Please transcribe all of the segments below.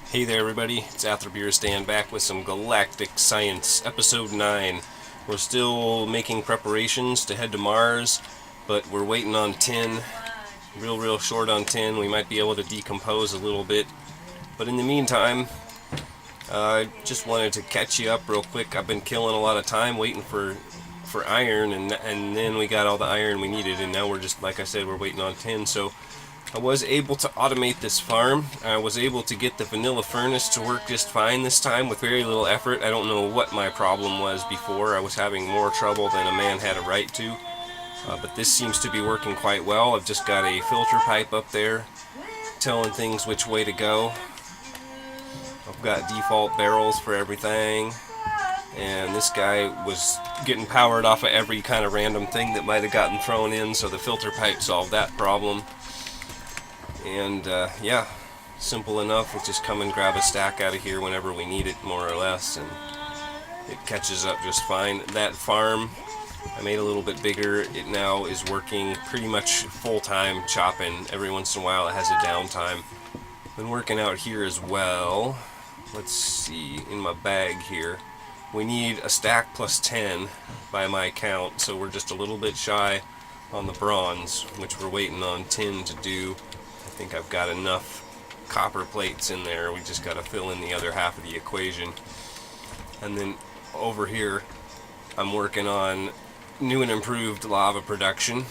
Hey there everybody, it's Atherbeerstan back with some Galactic Science, Episode 9. We're still making preparations to head to Mars, but we're waiting on tin. Real short on tin. We might be able to decompose a little bit. But in the meantime, I just wanted to catch you up real quick. I've been killing a lot of time waiting for iron, and then we got all the iron we needed, and now we're just, like I said, we're waiting on tin. So I was able to automate this farm. I was able to get the vanilla furnace to work just fine this time with very little effort. I don't know what my problem was before. I was having more trouble than a man had a right to. But this seems to be working quite well. I've just got a filter pipe up there telling things which way to go. I've got default barrels for everything. And this guy was getting powered off of every kind of random thing that might have gotten thrown in, so the filter pipe solved that problem. And yeah, simple enough. We'll just come and grab a stack out of here whenever we need it, more or less, and it catches up just fine. That farm I made a little bit bigger. It now is working pretty much full-time chopping. Every once in a while it has a downtime. Been working out here as well. Let's see, in my bag here. We need a stack plus 10 by my count, so we're just a little bit shy on the bronze, which we're waiting on tin to do. I think I've got enough copper plates in there. We just got to fill in the other half of the equation. And then over here, I'm working on new and improved lava production.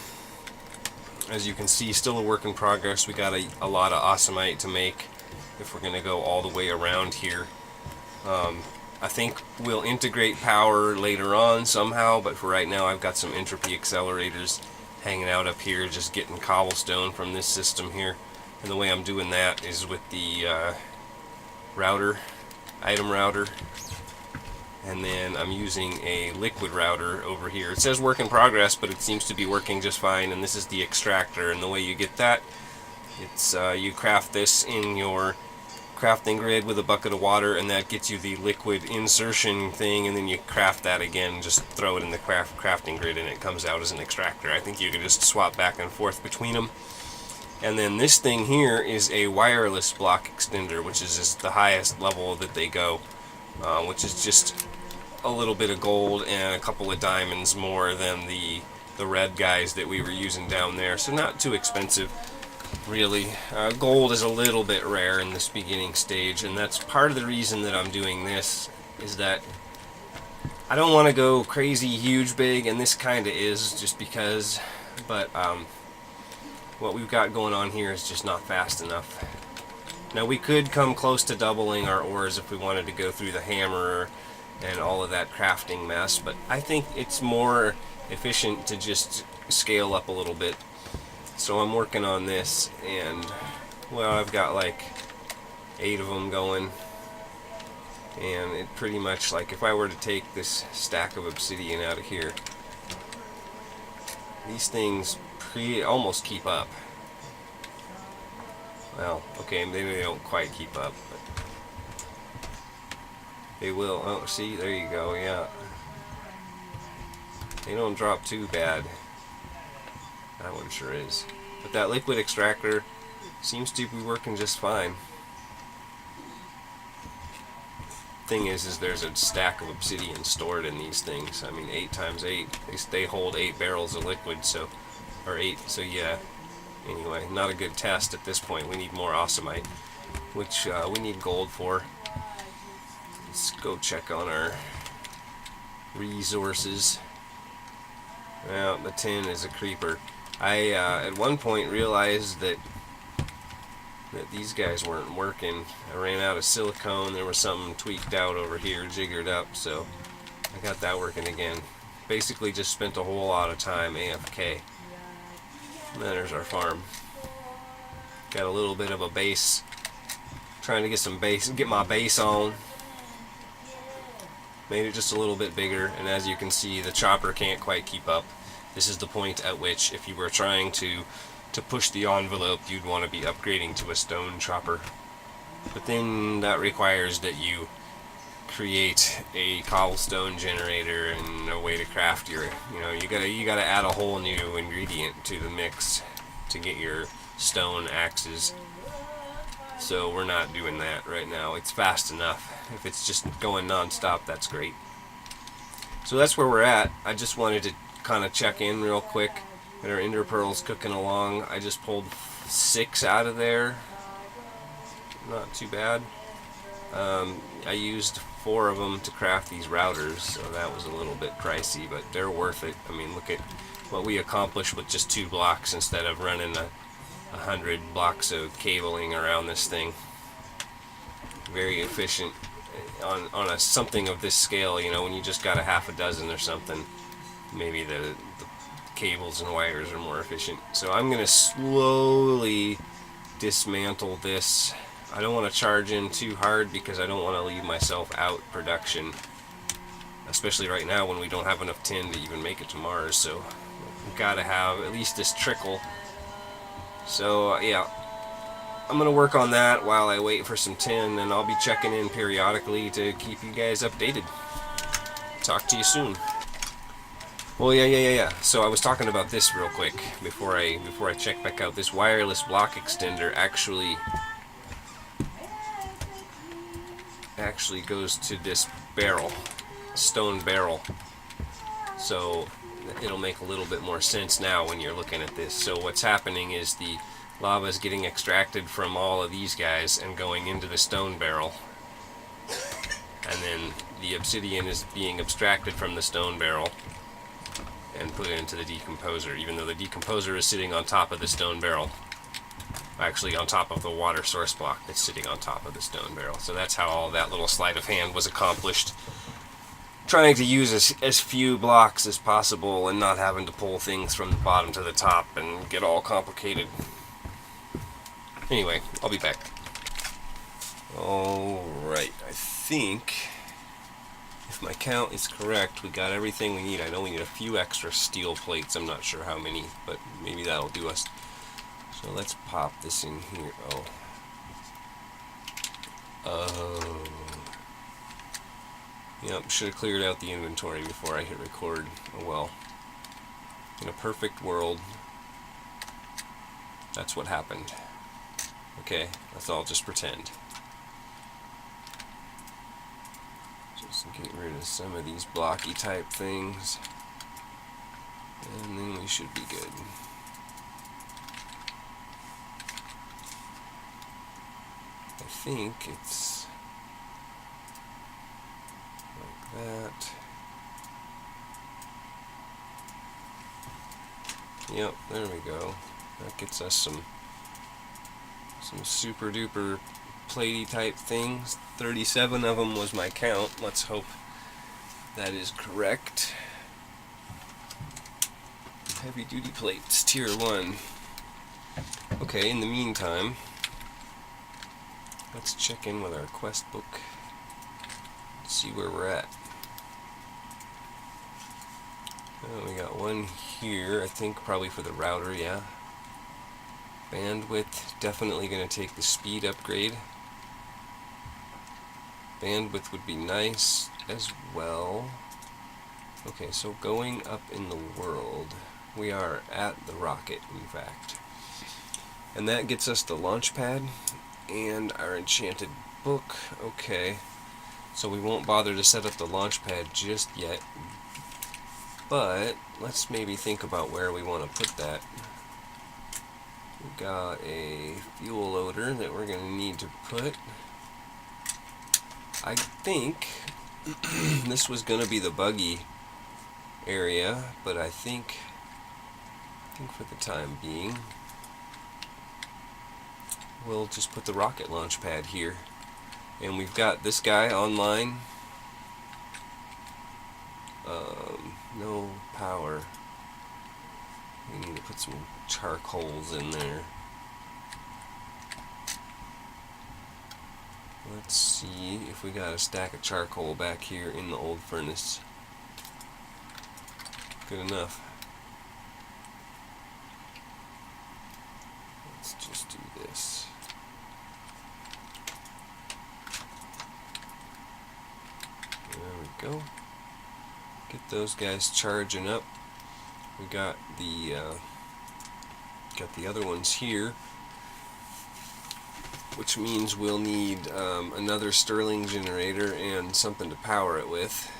As you can see, still a work in progress. We got a lot of awesomite to make if we're going to go all the way around here. I think we'll integrate power later on somehow, but for right now I've got some entropy accelerators hanging out up here, just getting cobblestone from this system here. And the way I'm doing that is with the item router, and then I'm using a liquid router over here. It says work in progress, but it seems to be working just fine, and this is the extractor. And the way you get that, it's you craft this in your crafting grid with a bucket of water, and that gets you the liquid insertion thing, and then you craft that again, just throw it in the crafting grid, and it comes out as an extractor. I think you can just swap back and forth between them. And then this thing here is a wireless block extender, which is just the highest level that they go, which is just a little bit of gold and a couple of diamonds more than the red guys that we were using down there, so not too expensive. Really, gold is a little bit rare in this beginning stage, and that's part of the reason that I'm doing this, is that I don't want to go crazy huge big, and this kind of is just because, but what we've got going on here is just not fast enough. Now we could come close to doubling our ores if we wanted to go through the hammer and all of that crafting mess, but I think it's more efficient to just scale up a little bit. So I'm working on this, and well, I've got like 8 of them going, and it pretty much, like, if I were to take this stack of obsidian out of here, these things almost keep up. Well, okay, maybe they don't quite keep up, but they will. Oh, see, there you go, yeah. They don't drop too bad. That one sure is. But that liquid extractor seems to be working just fine. Thing is there's a stack of obsidian stored in these things. I mean, 8 times 8. They hold 8 barrels of liquid, so, or 8, so yeah. Anyway, not a good test at this point. We need more awesomite, which we need gold for. Let's go check on our resources. Well, the tin is a creeper. I at one point realized that these guys weren't working. I ran out of silicone. There was something tweaked out over here, jiggered up, so I got that working again. Basically just spent a whole lot of time AFK. And then there's our farm. Got a little bit of a base. Trying to get my base on. Made it just a little bit bigger, and as you can see, the chopper can't quite keep up. This is the point at which, if you were trying to push the envelope, you'd want to be upgrading to a stone chopper. But then that requires that you create a cobblestone generator and a way to craft your, you gotta add a whole new ingredient to the mix to get your stone axes. So we're not doing that right now. It's fast enough. If it's just going non-stop, that's great. So that's where we're at. I just wanted to kind of check in real quick. And our ender pearl's cooking along. I just pulled 6 out of there. Not too bad. I used 4 of them to craft these routers, so that was a little bit pricey, but they're worth it. I mean, look at what we accomplished with just 2 blocks instead of running 100 blocks of cabling around this thing. Very efficient on a something of this scale. You know, when you just got a half a dozen or something, maybe the cables and wires are more efficient. So I'm going to slowly dismantle this. I don't want to charge in too hard because I don't want to leave myself out production, especially right now when we don't have enough tin to even make it to Mars. So we've got to have at least this trickle. So yeah, I'm going to work on that while I wait for some tin, and I'll be checking in periodically to keep you guys updated. Talk to you soon. Well, yeah. So I was talking about this real quick before I check back out. This wireless block extender actually goes to this barrel, stone barrel. So it'll make a little bit more sense now when you're looking at this. So what's happening is the lava is getting extracted from all of these guys and going into the stone barrel. And then the obsidian is being abstracted from the stone barrel and put into the decomposer, even though the decomposer is sitting on top of the stone barrel. Actually on top of the water source block that's sitting on top of the stone barrel. So that's how all that little sleight of hand was accomplished. Trying to use as few blocks as possible and not having to pull things from the bottom to the top and get all complicated. Anyway, I'll be back. Alright, I think if my count is correct, we got everything we need. I know we need a few extra steel plates. I'm not sure how many, but maybe that'll do us. So let's pop this in here. Yep, should have cleared out the inventory before I hit record. Oh well. In a perfect world, that's what happened. Okay, let's all just pretend. Just get rid of some of these blocky type things, and then we should be good. I think it's like that. Yep, there we go. That gets us some super duper platey type things. 37 of them was my count. Let's hope that is correct. Heavy duty plates, tier 1. Okay, in the meantime, let's check in with our quest book, see where we're at. We got one here, I think probably for the router, yeah. Bandwidth, definitely going to take the speed upgrade. Bandwidth would be nice as well. Okay, so going up in the world, we are at the rocket, in fact. And that gets us the launch pad and our enchanted book. Okay, so we won't bother to set up the launch pad just yet, but let's maybe think about where we want to put that. We've got a fuel loader that we're going to need to put. I think this was going to be the buggy area, but I think for the time being we'll just put the rocket launch pad here. And we've got this guy online. No power. We need to put some charcoals in there. Let's see if we got a stack of charcoal back here in the old furnace. Good enough. Let's just do this. There we go. Get those guys charging up. We got the other ones here. which means we'll need another Stirling generator and something to power it with.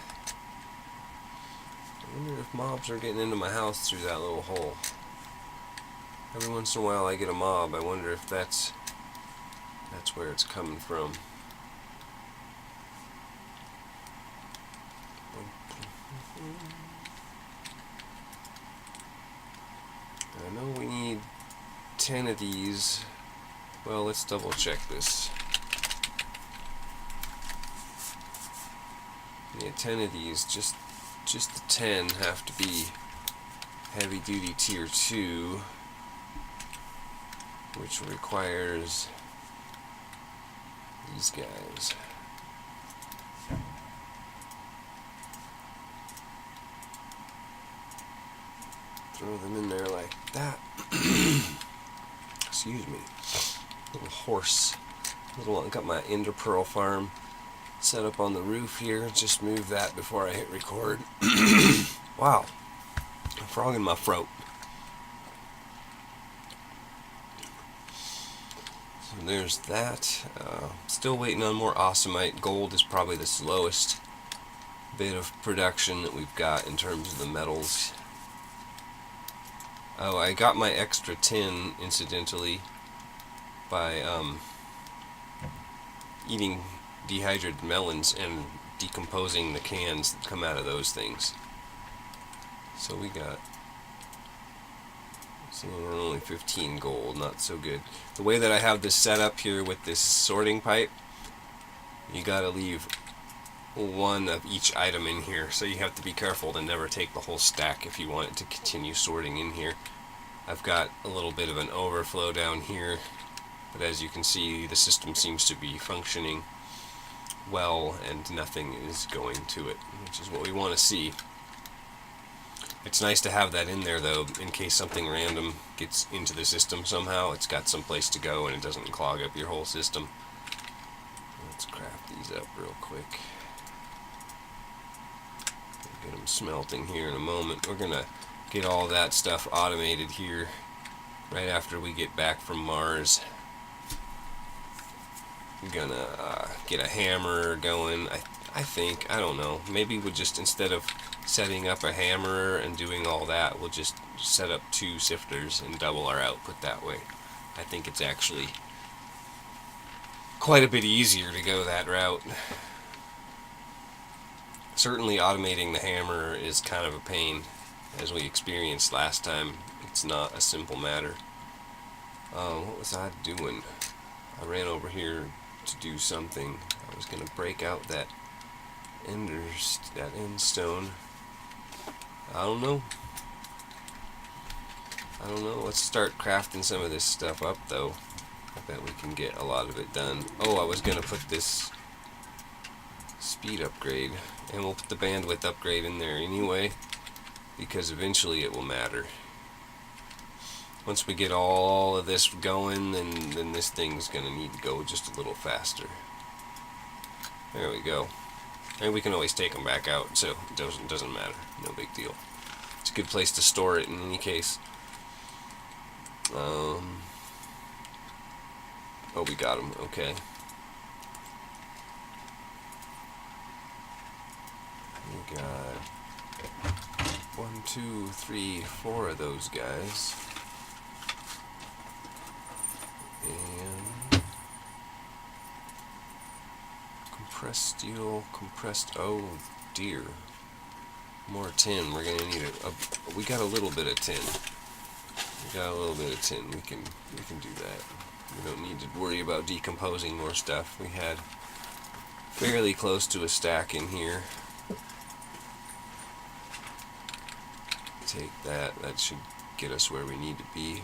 I wonder if mobs are getting into my house through that little hole. Every once in a while I get a mob. I wonder if that's where it's coming from. I know we need 10 of these. Well, let's double check this. Yeah, 10 of these. Just the 10 have to be heavy duty tier 2, which requires these guys. Throw them in there like that. Excuse me. Little horse. Got my Ender Pearl farm set up on the roof here. Just move that before I hit record. Wow. A frog in my throat. So there's that. Still waiting on more Awesomite. Gold is probably the slowest bit of production that we've got in terms of the metals. Oh, I got my extra tin, incidentally, by eating dehydrated melons and decomposing the cans that come out of those things. So we got only 15 gold, not so good. The way that I have this set up here with this sorting pipe, you gotta leave one of each item in here, so you have to be careful to never take the whole stack if you want it to continue sorting in here. I've got a little bit of an overflow down here, but as you can see, the system seems to be functioning well and nothing is going to it, which is what we want to see. It's nice to have that in there though, in case something random gets into the system somehow. It's got some place to go and it doesn't clog up your whole system. Let's craft these up real quick. Get them smelting here in a moment. We're gonna get all that stuff automated here right after we get back from Mars. I'm gonna get a hammer going. I think, I don't know, maybe we'll just, instead of setting up a hammer and doing all that, we'll just set up 2 sifters and double our output that way. I think it's actually quite a bit easier to go that route. Certainly automating the hammer is kind of a pain, as we experienced last time. It's not a simple matter. What was I doing? I ran over here to do something. I was going to break out that end stone. I don't know. Let's start crafting some of this stuff up though. I bet we can get a lot of it done. Oh, I was going to put this speed upgrade, and we'll put the bandwidth upgrade in there anyway, because eventually it will matter. Once we get all of this going, then this thing's going to need to go just a little faster. There we go. And we can always take them back out, so it doesn't matter. No big deal. It's a good place to store it in any case. Oh, we got them. Okay. We got 1, 2, 3, 4 of those guys. And compressed steel, oh dear. More tin. We're gonna need we got a little bit of tin. We can do that. We don't need to worry about decomposing more stuff. We had fairly close to a stack in here. Take that. That should get us where we need to be.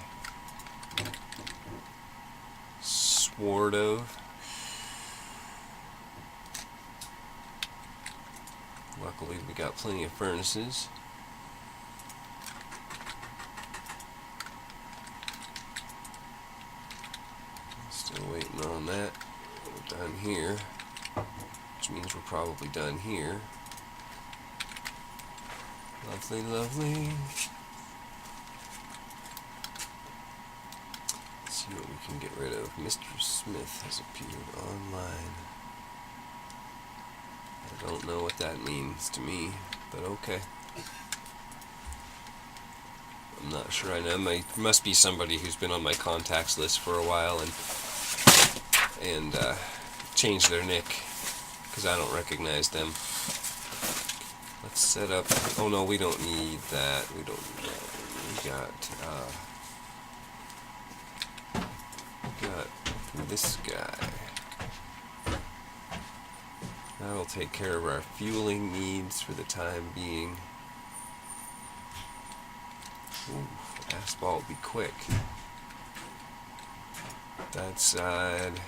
Sort of. Luckily we got plenty of furnaces. Still waiting on that. We're done here, which means we're probably done here. Lovely, lovely. Let's see what we can get rid of. Mr. Smith has appeared online. I don't know what that means to me, but okay. I'm not sure I know. Must be somebody who's been on my contacts list for a while and changed their nick, because I don't recognize them. Let's set up. Oh no, we don't need that. We don't need that. We got this guy. That'll take care of our fueling needs for the time being. Ooh, asphalt will be quick. That side.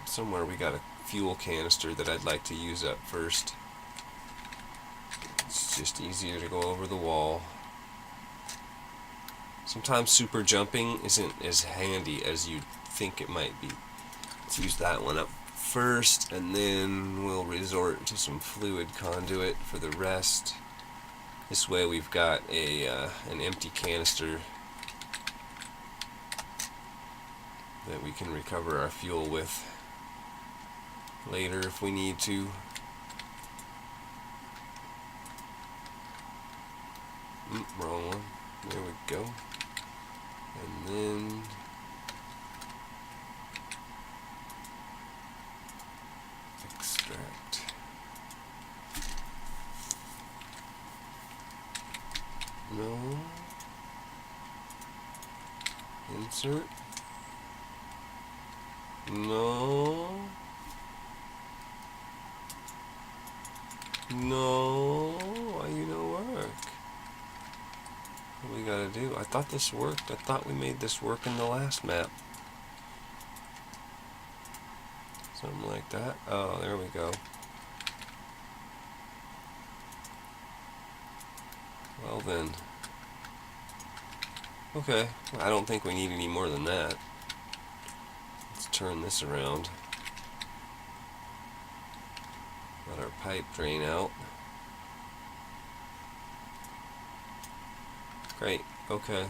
Somewhere we got a fuel canister that I'd like to use up first. It's just easier to go over the wall. Sometimes super jumping isn't as handy as you'd think it might be. Let's use that one up first, and then we'll resort to some fluid conduit for the rest. This way we've got an empty canister that we can recover our fuel with later if we need to. Wrong one. There we go. And then extract. No. Insert. No. No. Why you don't work? What do we gotta do? I thought this worked. I thought we made this work in the last map. Something like that. Oh, there we go. Well then. Okay. I don't think we need any more than that. Let's turn this around. Let our pipe drain out. Great. Okay.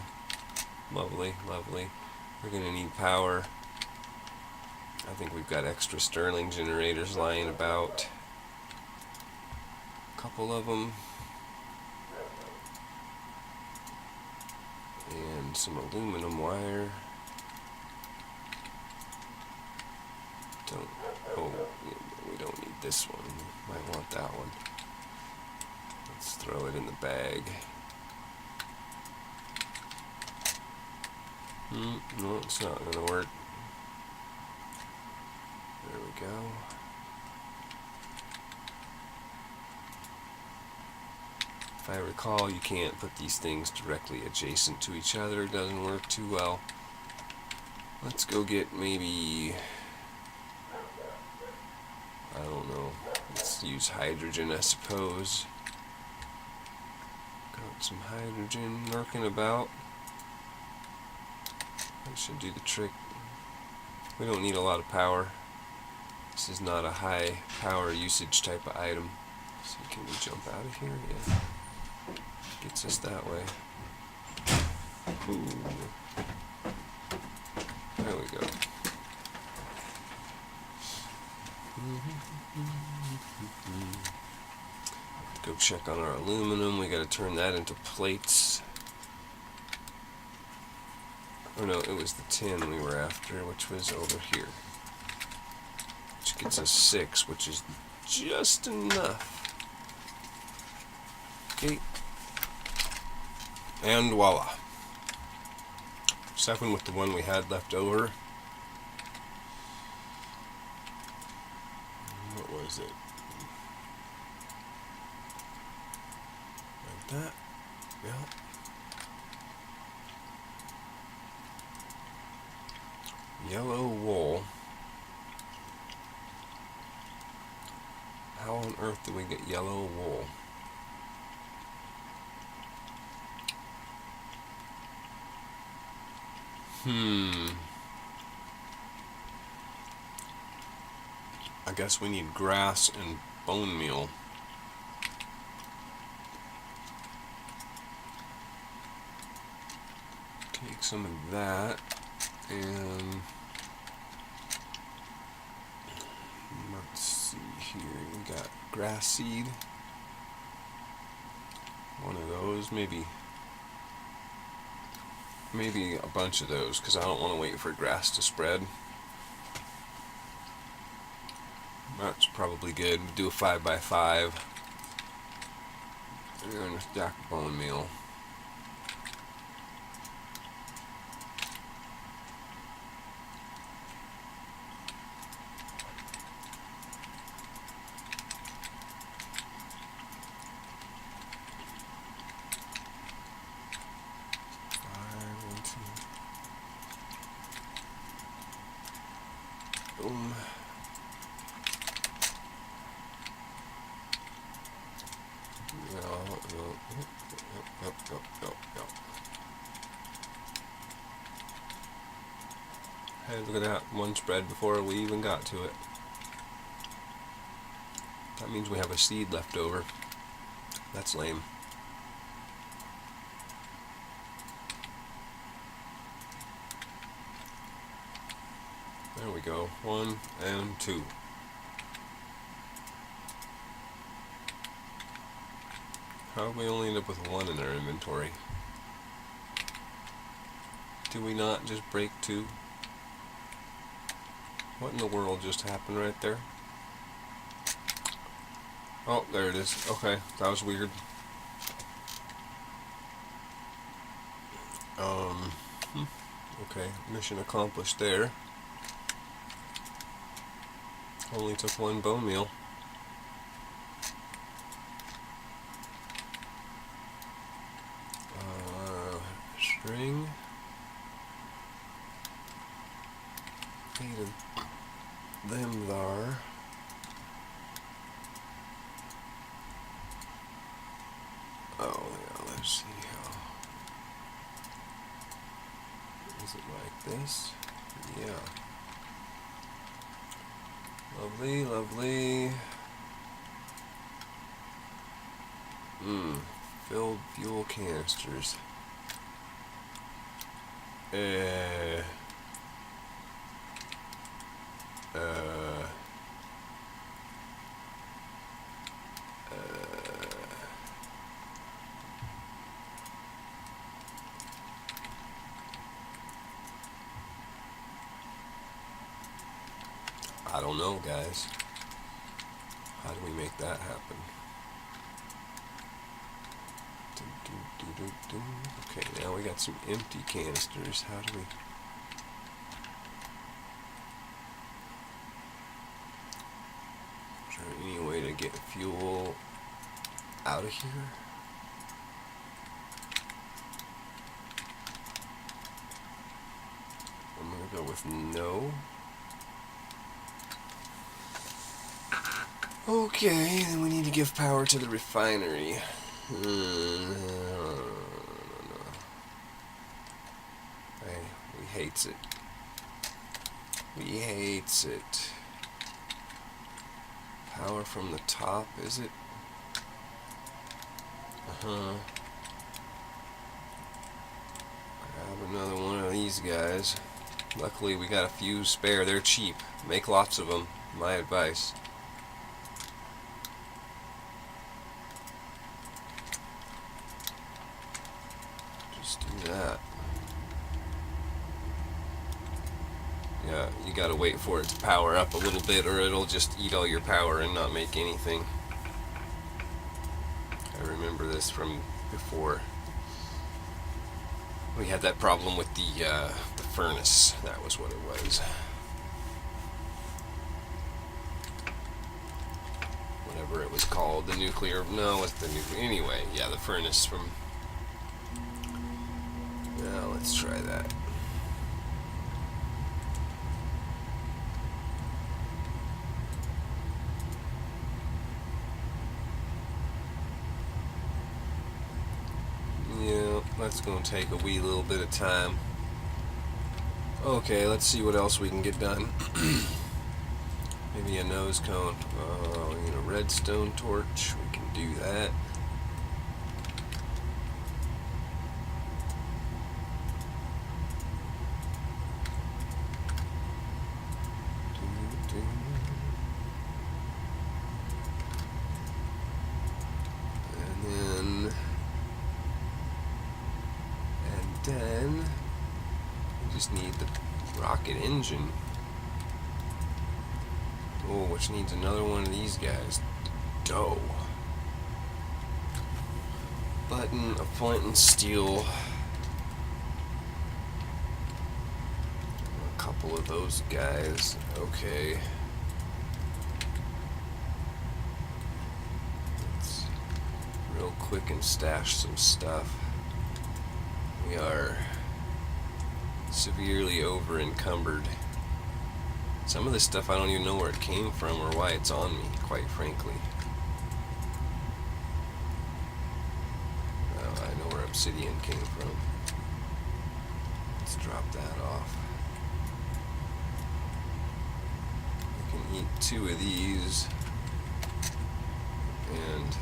Lovely, lovely. We're going to need power. I think we've got extra Stirling generators lying about. A couple of them. And some aluminum wire. We don't need this one. We might want that one. Let's throw it in the bag. No, it's not going to work. There we go. If I recall, you can't put these things directly adjacent to each other. It doesn't work too well. Let's go get maybe, I don't know, let's use hydrogen, I suppose. Got some hydrogen lurking about. That should do the trick. We don't need a lot of power. This is not a high power usage type of item. So can we jump out of here? Yeah. Gets us that way. Ooh. There we go. Let's go check on our aluminum. We got to turn that into plates. Oh no, it was the tin we were after, which was over here. Which gets us 6, which is just enough. Okay. And voila. 7 with the one we had left over. What was it? Like that? Yeah. Yellow wool. How on earth do we get yellow wool? I guess we need grass and bone meal. Take some of that, and let's see here. We got grass seed. One of those, maybe a bunch of those, because I don't want to wait for grass to spread. That's probably good. Do a 5x5 and a stack of bone meal. Boom. No. Hey, look at that. One spread before we even got to it. That means we have a seed left over. That's lame. There we go. 1 and 2. How did we only end up with 1 in our inventory? Do we not just break 2? What in the world just happened right there? Oh, there it is. Okay, that was weird. Okay, mission accomplished there. Only took 1 bone meal. String. Needed them there. Oh yeah, let's see how. Is it like this? Yeah. Lovely, lovely. Filled fuel canisters. I don't know, guys. How do we make that happen? Okay, now we got some empty canisters. How do we... Is there any way to get fuel out of here? I'm gonna go with no. Okay, then we need to give power to the refinery. Hey, we hates it. We hates it. Power from the top, is it? Grab another one of these guys. Luckily we got a few spare. They're cheap. Make lots of them. My advice. Just do that. Yeah, you gotta wait for it to power up a little bit or it'll just eat all your power and not make anything. I remember this from before. We had that problem with the furnace. That was what it was. Whatever it was called, the nuclear... No, it's the nuclear... Anyway, yeah, the furnace from... Now, let's try that. Yeah, that's going to take a wee little bit of time. Okay, let's see what else we can get done. Maybe a nose cone. We need a redstone torch. We can do that. then we just need the rocket engine. Oh, which needs another one of these guys. Dough. Button, a flint and steel. A couple of those guys. Okay. Let's real quick and stash some stuff. We are severely over encumbered. Some of this stuff I don't even know where it came from or why it's on me, quite frankly. I know where obsidian came from. Let's drop that off. We can eat 2 of these and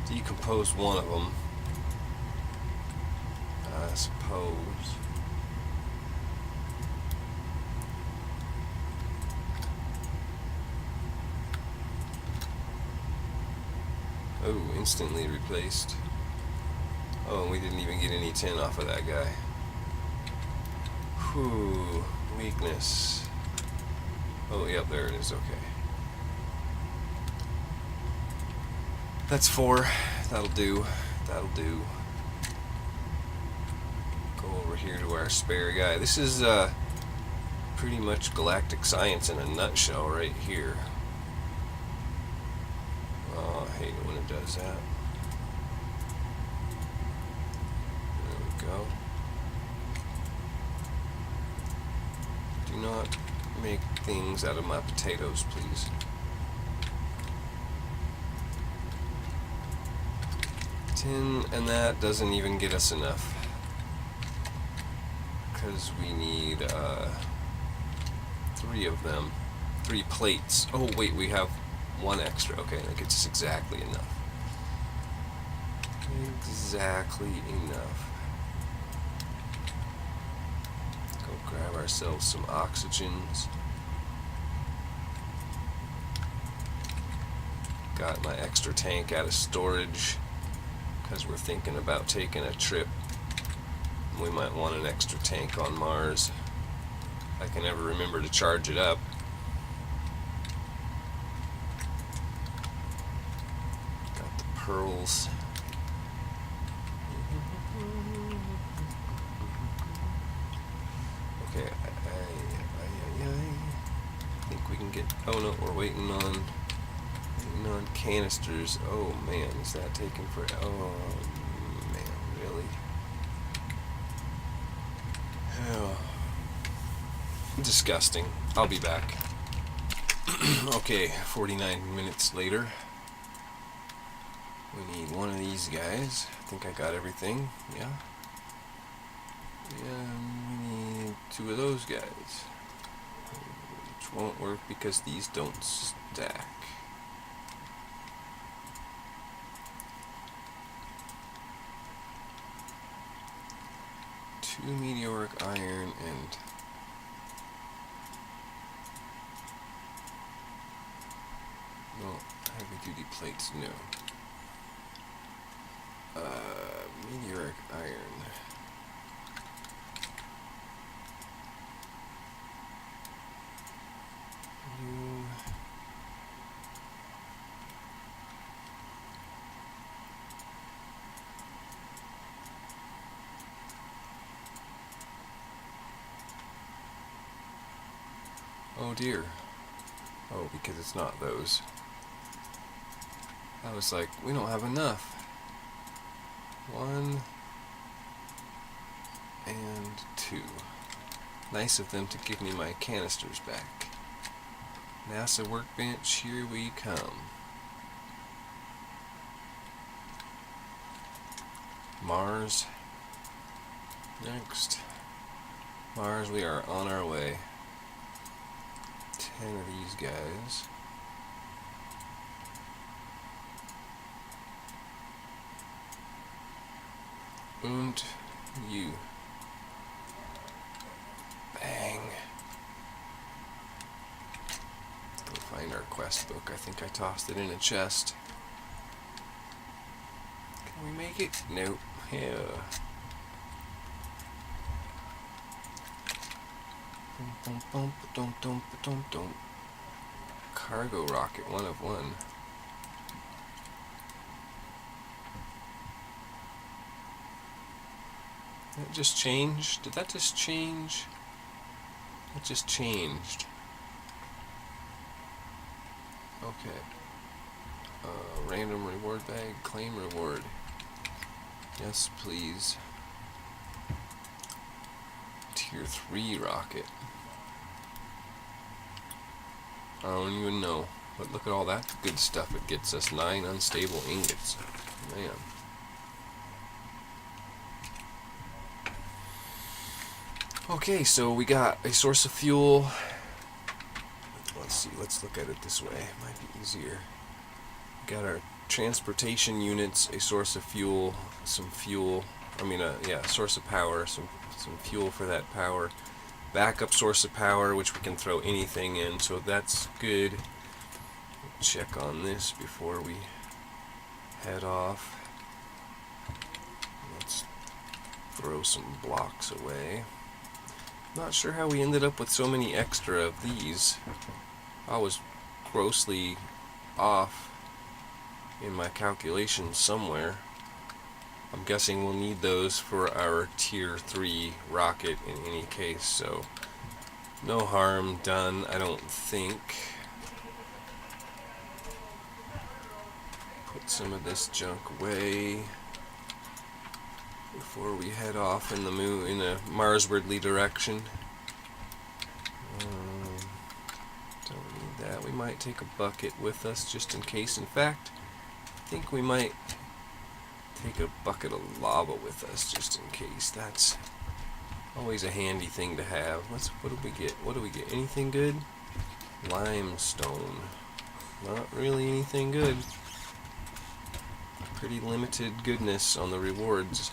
decompose one of them, I suppose. Oh, instantly replaced. Oh, and we didn't even get any tin off of that guy. Whew, weakness. Oh, yep, there it is, okay. That's 4. That'll do. That'll do. Go over here to our spare guy. This is pretty much galactic science in a nutshell right here. Oh, I hate it when it does that. There we go. Do not make things out of my potatoes, please. Tin, and that doesn't even get us enough. Because we need 3 of them. 3 plates. Oh, wait, we have 1 extra. Okay, that gets us exactly enough. Exactly enough. Go grab ourselves some oxygens. Got my extra tank out of storage because we're thinking about taking a trip. We might want an extra tank on Mars. I can never remember to charge it up. Got the pearls. Okay, I think we can get. Oh no, we're waiting on canisters. Oh man, is that taking for? Oh man, really? Oh. Disgusting. I'll be back. Okay, 49 minutes later. We need one of these guys. I think I got everything. Yeah. And we need 2 of those guys. Which won't work because these don't stack. Two meteoric iron and heavy duty plates, no. Meteoric iron. Oh dear. Oh, because it's not those. I was like, we don't have enough. 1 and 2. Nice of them to give me my canisters back. NASA workbench, here we come. Mars. Next. Mars, we are on our way. 10 of these guys. And you. Bang. Go find our quest book. I think I tossed it in a chest. Can we make it? Nope. Yeah. Cargo rocket, 1 of 1. That just changed? Did that just change? It just changed. Okay. Random reward bag, claim reward. Yes, please. Tier 3 rocket. I don't even know. But look at all that good stuff it gets us. 9 unstable ingots. Man. Okay, so we got a source of fuel. Let's see, let's look at it this way. It might be easier. We got our transportation units, a source of fuel, some fuel. Source of power, some fuel for that power. Backup source of power, which we can throw anything in, so that's good. Check on this before we head off. Let's throw some blocks away. Not sure how we ended up with so many extra of these. I was grossly off in my calculations somewhere. I'm guessing we'll need those for our tier 3 rocket in any case, so no harm done, I don't think. Put some of this junk away before we head off in a Marswardly direction. Don't need that. We might take a bucket with us just in case. In fact, I think we might take a bucket of lava with us just in case. That's always a handy thing to have. What do we get? What do we get? Anything good? Limestone. Not really anything good. Pretty limited goodness on the rewards.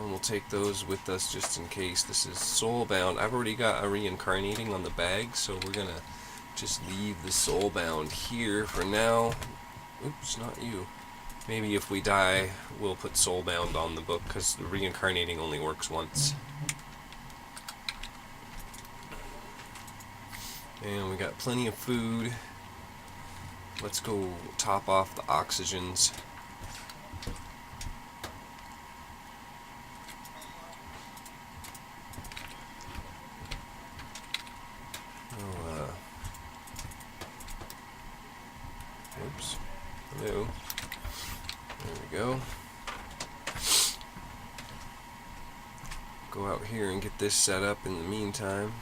We'll take those with us just in case. This is soulbound. I've already got a reincarnating on the bag, so we're gonna just leave the soulbound here for now. Oops, not you. Maybe if we die, we'll put soulbound on the book, because the reincarnating only works once. And we got plenty of food. Let's go top off the oxygens. Oops. Hello. There we go. Go out here and get this set up in the meantime.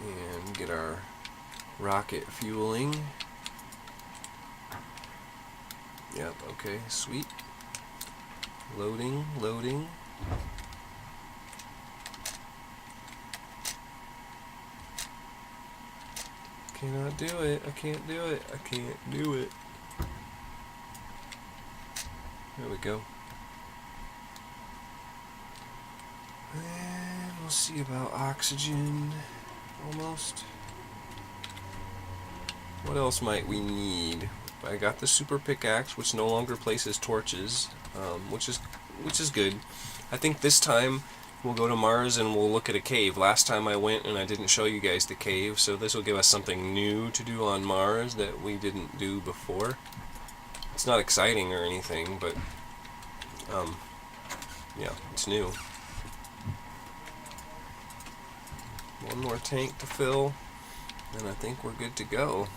And get our rocket fueling. Yep, okay, sweet. Loading, loading. Cannot do it. I can't do it. I can't do it. There we go. And we'll see about oxygen. Almost. What else might we need? I got the super pickaxe, which no longer places torches, which is good. I think this time we'll go to Mars and we'll look at a cave. Last time I went and I didn't show you guys the cave, so this will give us something new to do on Mars that we didn't do before. It's not exciting or anything, but yeah, it's new. One more tank to fill, and I think we're good to go.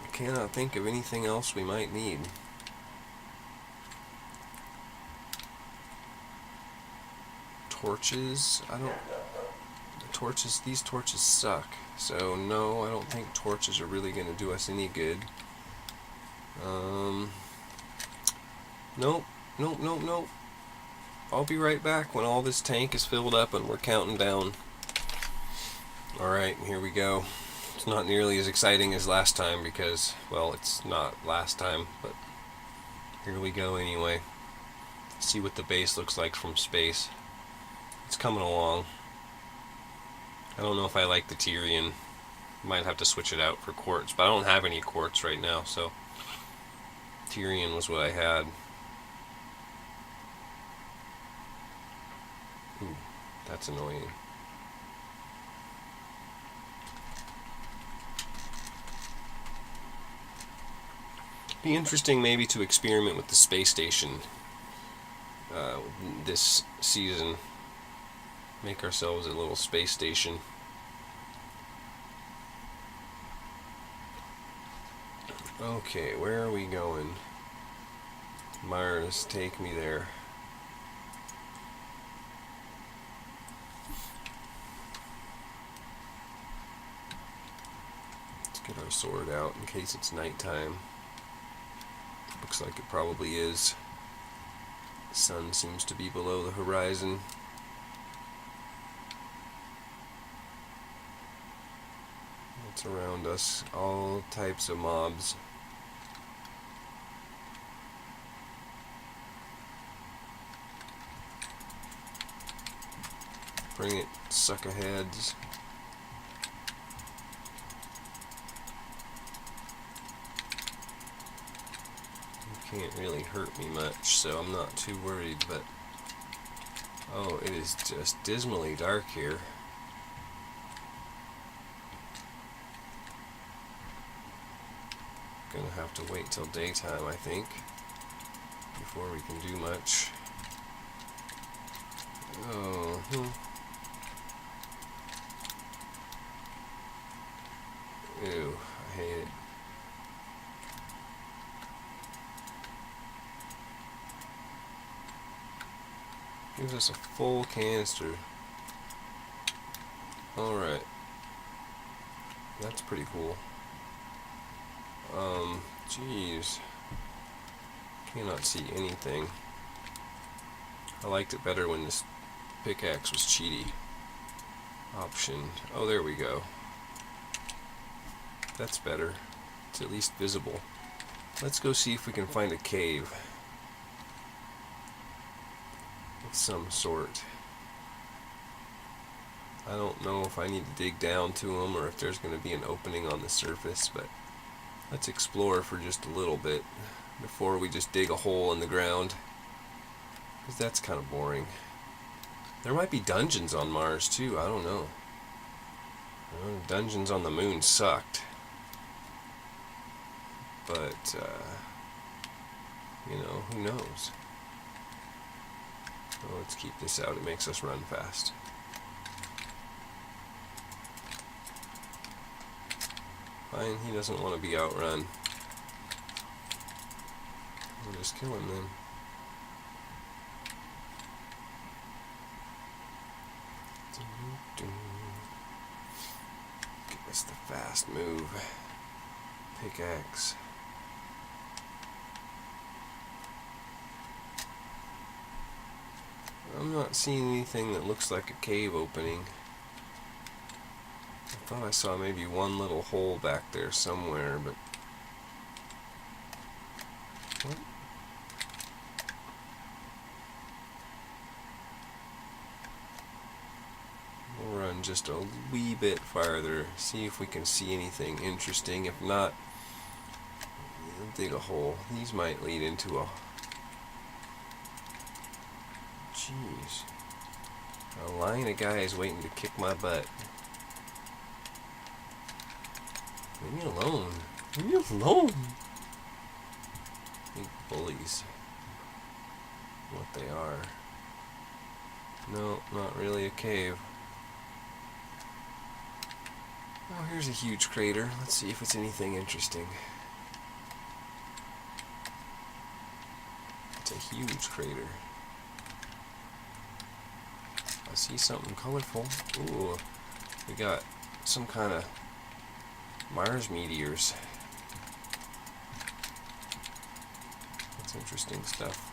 I cannot think of anything else we might need. Torches, these torches suck, so no, I don't think torches are really going to do us any good. Nope. I'll be right back when all this tank is filled up and we're counting down. Alright, here we go. It's not nearly as exciting as last time because, well, it's not last time, but here we go anyway. See what the base looks like from space. It's coming along. I don't know if I like the Tyrian. Might have to switch it out for quartz, but I don't have any quartz right now, so Tyrian was what I had. Ooh, that's annoying. Be interesting maybe to experiment with the space station this season. Make ourselves a little space station. Okay, where are we going? Mars, take me there. Let's get our sword out in case it's nighttime. Looks like it probably is. The sun seems to be below the horizon. It's around us, all types of mobs. Bring it, suckerheads. You can't really hurt me much, so I'm not too worried, but oh, it is just dismally dark here. Gonna have to wait till daytime, I think, before we can do much. Oh, Ew, I hate it. Gives us a full canister. Alright. That's pretty cool. Jeez. Cannot see anything. I liked it better when this pickaxe was cheaty. Option. Oh, there we go. That's better. It's at least visible. Let's go see if we can find a cave of some sort. I don't know if I need to dig down to them or if there's going to be an opening on the surface, but let's explore for just a little bit before we just dig a hole in the ground, because that's kind of boring. There might be dungeons on Mars too, I don't know. Dungeons on the moon sucked. But, you know, who knows? Oh, let's keep this out, it makes us run fast. Fine, he doesn't want to be outrun. We'll just kill him then. Give us the fast move. Pickaxe. I'm not seeing anything that looks like a cave opening. I thought I saw maybe one little hole back there somewhere, but what? We'll run just a wee bit farther, see if we can see anything interesting. If not, we'll dig a hole. These might lead into a... Jeez. A line of guys waiting to kick my butt. Leave me alone. Leave me alone. Big bullies. What they are. No, not really a cave. Oh, here's a huge crater. Let's see if it's anything interesting. It's a huge crater. I see something colorful. Ooh, we got some kind of Mars meteors. That's interesting stuff.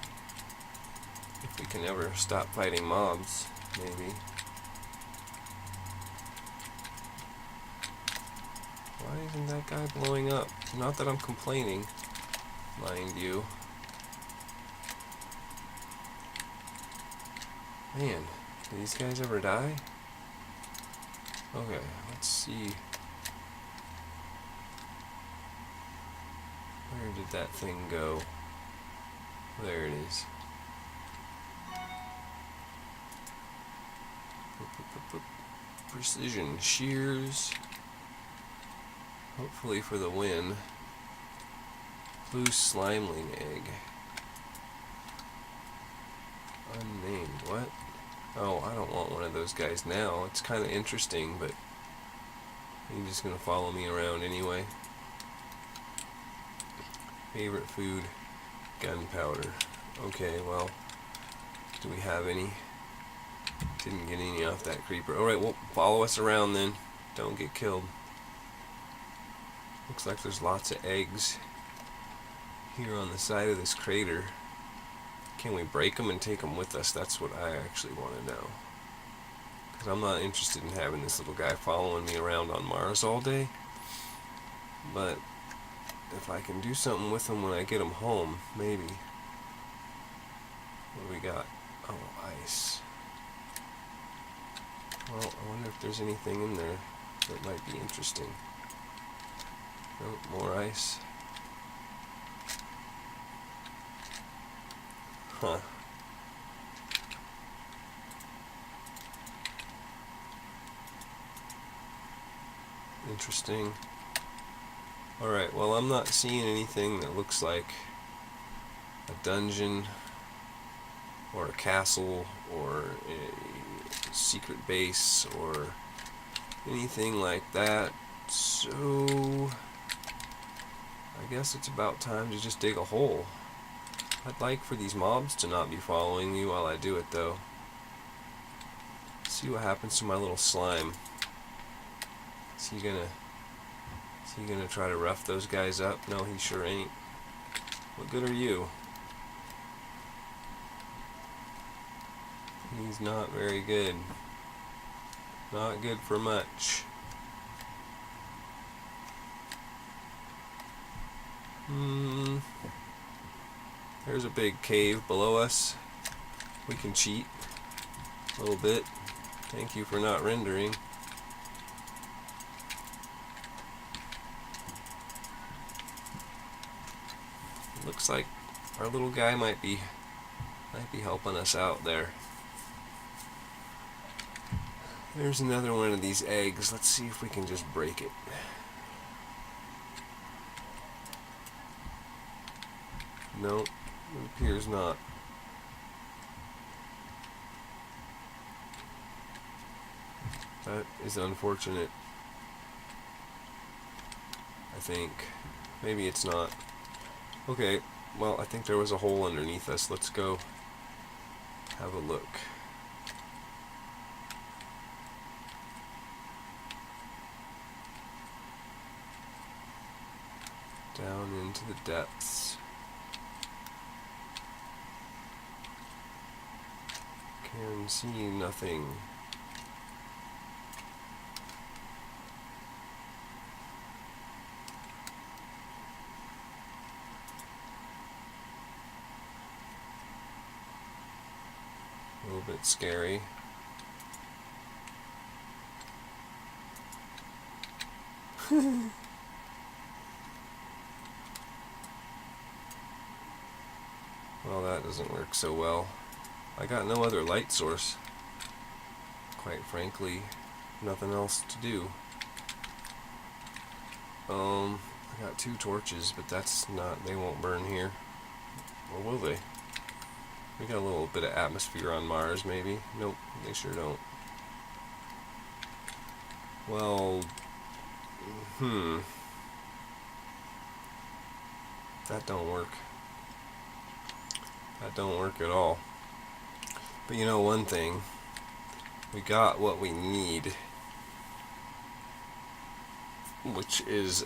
If we can ever stop fighting mobs, maybe. Why isn't that guy blowing up? Not that I'm complaining, mind you. Man, do these guys ever die? Okay, let's see did that thing go? There it is. Precision shears. Hopefully for the win. Blue slimeling egg. Unnamed. What? Oh, I don't want one of those guys now. It's kind of interesting, but he's just going to follow me around anyway. Favorite food? Gunpowder. Okay, well, do we have any? Didn't get any off that creeper. Alright, well, follow us around then. Don't get killed. Looks like there's lots of eggs here on the side of this crater. Can we break them and take them with us? That's what I actually want to know. Because I'm not interested in having this little guy following me around on Mars all day. But if I can do something with him when I get him home, maybe. What do we got? Oh, ice. Well, I wonder if there's anything in there that might be interesting. Oh, more ice. Huh. Interesting. Alright, well, I'm not seeing anything that looks like a dungeon or a castle or a secret base or anything like that, so I guess it's about time to just dig a hole. I'd like for these mobs to not be following me while I do it, though. See what happens to my little slime. Is he gonna try to rough those guys up? No, he sure ain't. What good are you? He's not very good. Not good for much. There's a big cave below us. We can cheat a little bit. Thank you for not rendering. Looks like our little guy might be helping us out there. There's another one of these eggs. Let's see if we can just break it. Nope, it appears not. That is unfortunate. I think. Maybe it's not. Okay, well, I think there was a hole underneath us. Let's go have a look. Down into the depths. Can see nothing. A little bit scary. Well, that doesn't work so well. I got no other light source. Quite frankly, nothing else to do. I got 2 torches, but that's not, they won't burn here. Or will they? We got a little bit of atmosphere on Mars, maybe. Nope, they sure don't. Well, that don't work. That don't work at all. But you know one thing, we got what we need, which is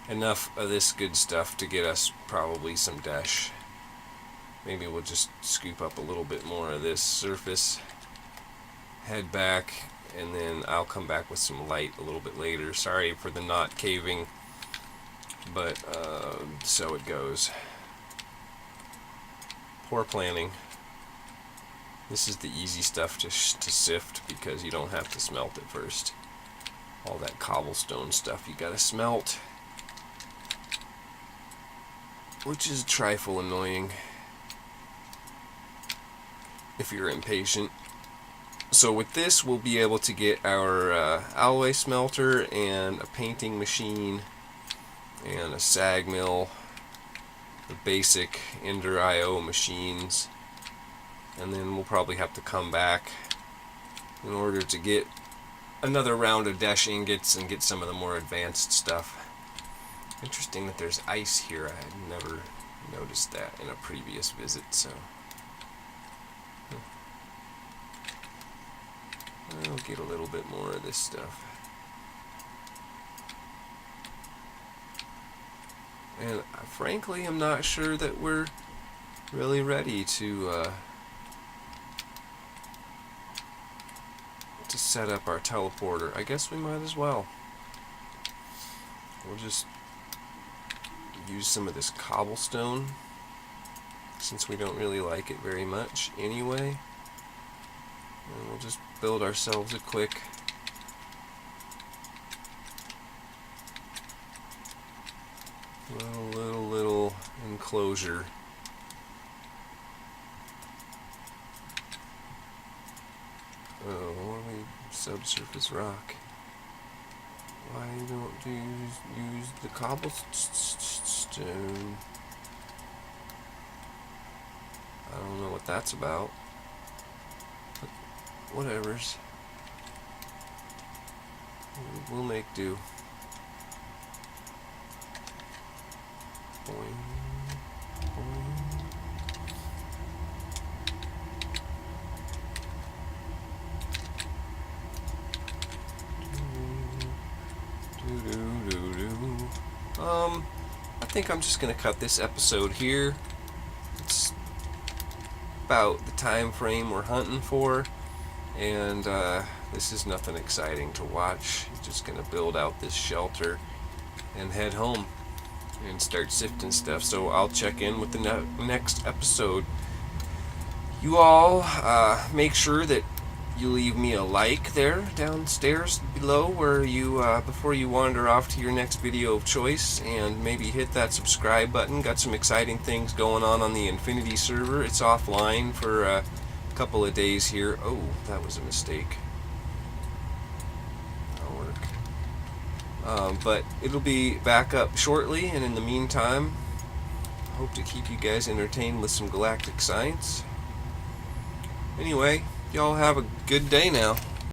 enough of this good stuff to get us probably some dash. Maybe we'll just scoop up a little bit more of this surface, head back, and then I'll come back with some light a little bit later. Sorry for the not caving, but so it goes. Poor planning. This is the easy stuff to sift because you don't have to smelt it first. All that cobblestone stuff you gotta smelt. which is a trifle annoying if you're impatient. So with this, we'll be able to get our alloy smelter and a painting machine and a sag mill, the basic Ender IO machines, and then we'll probably have to come back in order to get another round of dash ingots and get some of the more advanced stuff. Interesting that there's ice here. I had never noticed that in a previous visit, so I'll get a little bit more of this stuff. And frankly, I'm not sure that we're really ready to set up our teleporter. I guess we might as well. We'll just use some of this cobblestone, since we don't really like it very much anyway. And we'll just build ourselves a quick little enclosure. Oh, subsurface rock. Why don't you use the cobblestone? I don't know what that's about. But whatevers. We'll make do. Boing, boing. I think I'm just gonna cut this episode here. It's about the time frame we're hunting for, and this is nothing exciting to watch. Just gonna build out this shelter and head home and start sifting stuff. So I'll check in with the next episode. You all make sure that you leave me a like there downstairs below where you before you wander off to your next video of choice, and maybe hit that subscribe button. Got some exciting things going on the Infinity server. It's offline for a couple of days here. Oh, that was a mistake. That'll work. But it'll be back up shortly, and in the meantime, I hope to keep you guys entertained with some galactic science. Anyway, y'all have a good day now.